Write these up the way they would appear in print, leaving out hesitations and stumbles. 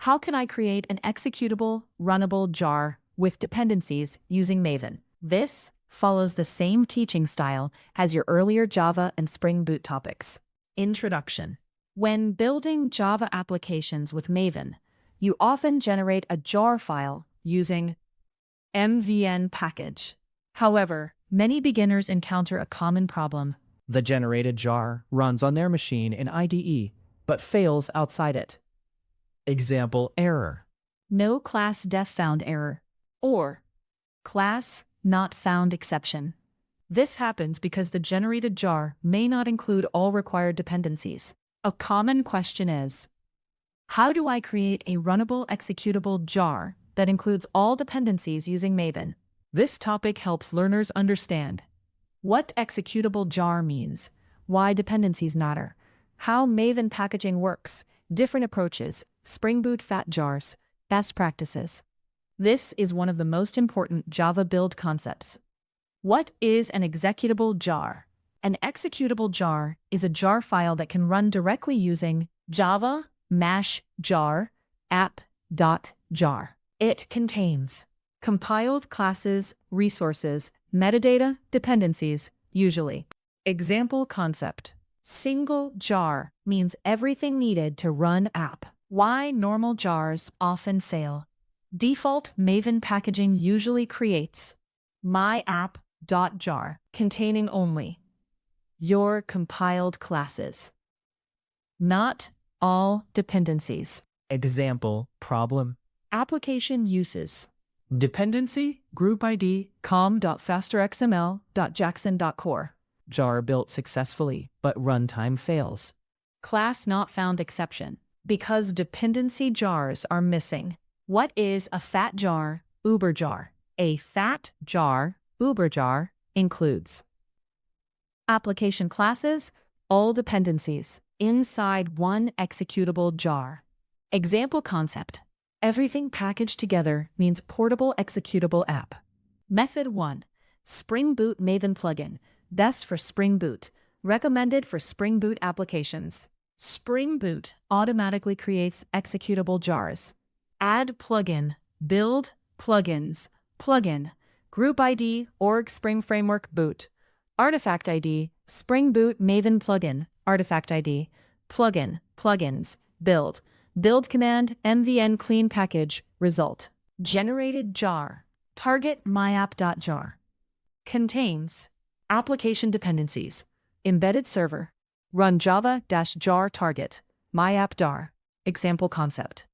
How can I create an executable, runnable jar with dependencies using Maven? This follows the same teaching style as your earlier Java and Spring Boot topics. Introduction. When building Java applications with Maven, you often generate a jar file using MVN package. However, many beginners encounter a common problem. The generated jar runs on their machine in IDE, but fails outside it. Example error. No class def found error. Or class not found exception. This happens because the generated jar may not include all required dependencies. A common question is, how do I create a runnable executable jar that includes all dependencies using Maven? This topic helps learners understand what executable jar means, why dependencies matter, how Maven packaging works, different approaches, Spring Boot fat jars, best practices. This is one of the most important Java build concepts. What is an executable jar? An executable jar is a jar file that can run directly using Java mash jar app.jar. It contains compiled classes, resources, metadata, dependencies, usually. Example concept. Single jar means everything needed to run app. Why normal jars often fail. Default Maven packaging usually creates myapp.jar containing only your compiled classes, not all dependencies. Example problem. Application uses Dependency, group ID, com.fasterxml.jackson.core. jar built successfully, but runtime fails. Class not found exception. Because dependency jars are missing. What is a fat jar, uber jar? A fat jar, uber jar, includes application classes, all dependencies, inside one executable jar. Example concept. Everything packaged together means portable executable app. Method 1. Spring Boot Maven plugin. Best for Spring Boot. Recommended for Spring Boot applications. Spring Boot automatically creates executable jars. Add plugin, build, plugins, plugin, group ID, org Spring Framework Boot, artifact ID, Spring Boot Maven plugin, artifact ID, plugin, plugins, build, build command, MVN clean package, result. Generated jar, target myapp.jar. Contains application dependencies, embedded server, run java-jar target, myapp.jar. Example concept.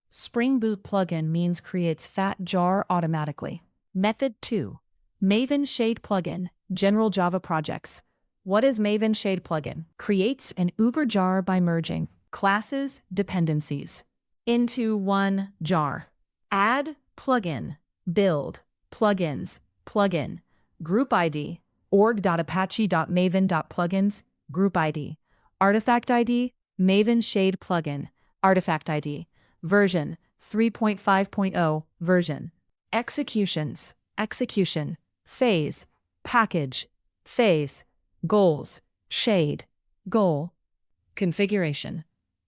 Spring Boot plugin means creates fat jar automatically. Method 2. Maven Shade plugin, general Java projects. What is Maven Shade plugin? Creates an uber jar by merging classes, dependencies into one jar. Add plugin, build, plugins, plugin, group ID, org.apache.maven.plugins, group ID, artifact ID, Maven Shade plugin, artifact ID, version 3.5.0, version. Executions, execution, phase, package, phase, goals, shade, goal, configuration,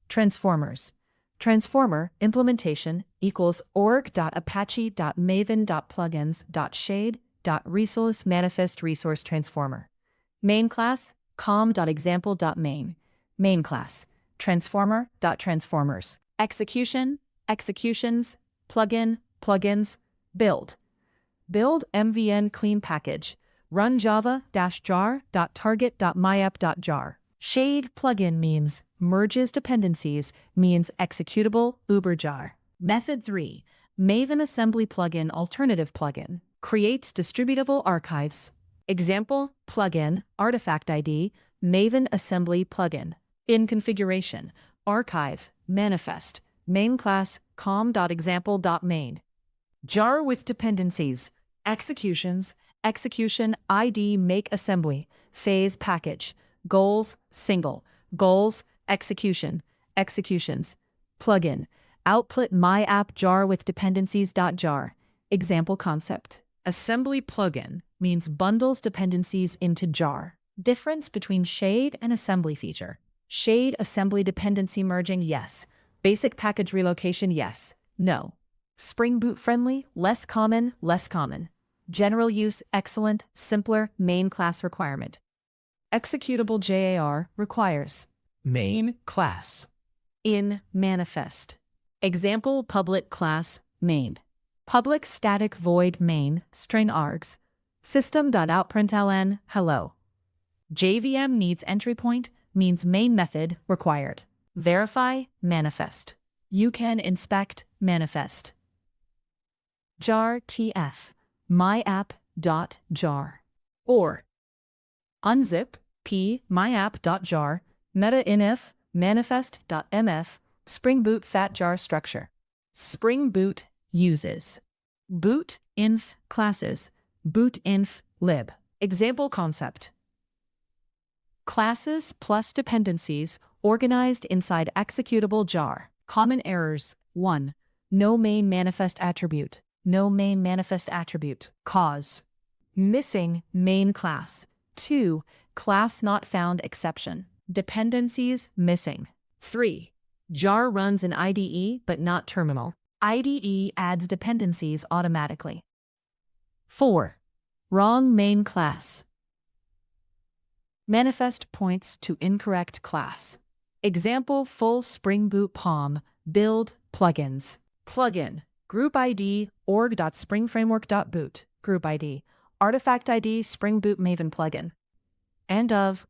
transformers. Transformer implementation equals org.apache.maven.plugins.shade.resource manifest resource transformer. Main class, com.example.main. Main class, transformer.transformers. Execution, executions, plugin, plugins, build. Build MVN clean package. Run java-jar.target.myapp.jar. Shade plugin means merges dependencies, means executable uber jar. Method 3. Maven assembly plugin alternative plugin. Creates distributable archives. Example, plugin, artifact ID, Maven assembly plugin. In configuration, archive, manifest, main class, com.example.main. Jar with dependencies, executions, execution ID make assembly, phase package, goals, single, goals, execution, executions, plugin, output my app jar with dependencies.jar. Example concept. Assembly plugin means bundles dependencies into jar. Difference between shade and assembly feature. Shade assembly dependency merging, yes, Basic package relocation, yes, no. Spring Boot friendly, less common, less common. General use, excellent, simpler, main class requirement. Executable JAR requires Main class. in manifest. Example public class main. Public static void main string args. System.out.println hello. JVM needs entry point means main method required. Verify manifest. You can inspect manifest. jar tf myapp.jar or unzip p myapp.jar meta inf manifest.mf Spring Boot fat jar structure. Spring Boot uses boot inf classes, boot inf lib. Example concept. Classes plus dependencies organized inside executable jar. Common errors. 1. No main manifest attribute. No main manifest attribute. Cause. Missing main class. 2. Class not found exception. Dependencies missing. 3. Jar runs in IDE but not terminal. IDE adds dependencies automatically. 4. Wrong main class. Manifest points to incorrect class. Example full Spring Boot POM build plugins. Plugin group ID org.springframework.boot group ID artifact ID Spring Boot Maven plugin. And of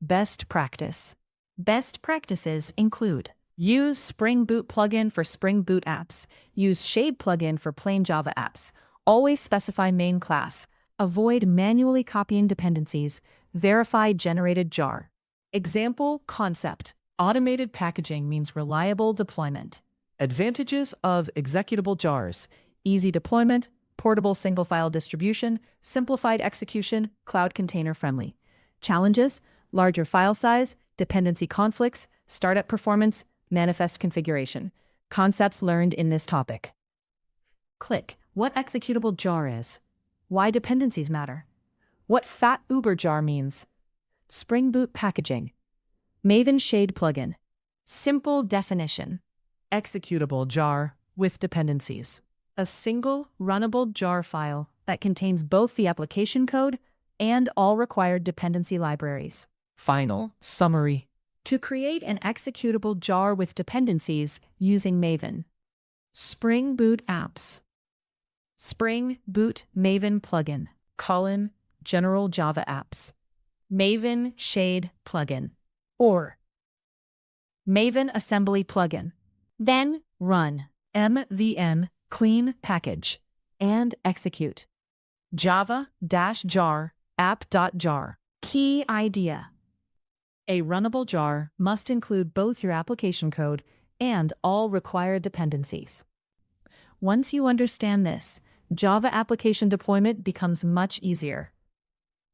best practice. Best practices include use Spring Boot plugin for Spring Boot apps. Use Shade plugin for plain Java apps. Always specify main class. Avoid manually copying dependencies. Verify generated jar. Example concept. Automated packaging means reliable deployment. Advantages of executable jars. Easy deployment, portable single-file distribution, simplified execution, cloud container friendly. Challenges, larger file size, dependency conflicts, startup performance, manifest configuration. Concepts learned in this topic. Click what executable jar is. Why dependencies matter. What fat Uber jar means. Spring Boot packaging. Maven Shade plugin. Simple definition. Executable jar with dependencies. A single runnable jar file that contains both the application code and all required dependency libraries. Final summary. To create an executable jar with dependencies using Maven. Spring Boot apps. Spring Boot Maven plugin. General Java apps. Maven Shade plugin. Or Maven assembly plugin. Then run mvn clean package and execute. Java-jar app.jar. Key idea. A runnable jar must include both your application code and all required dependencies. Once you understand this, Java application deployment becomes much easier.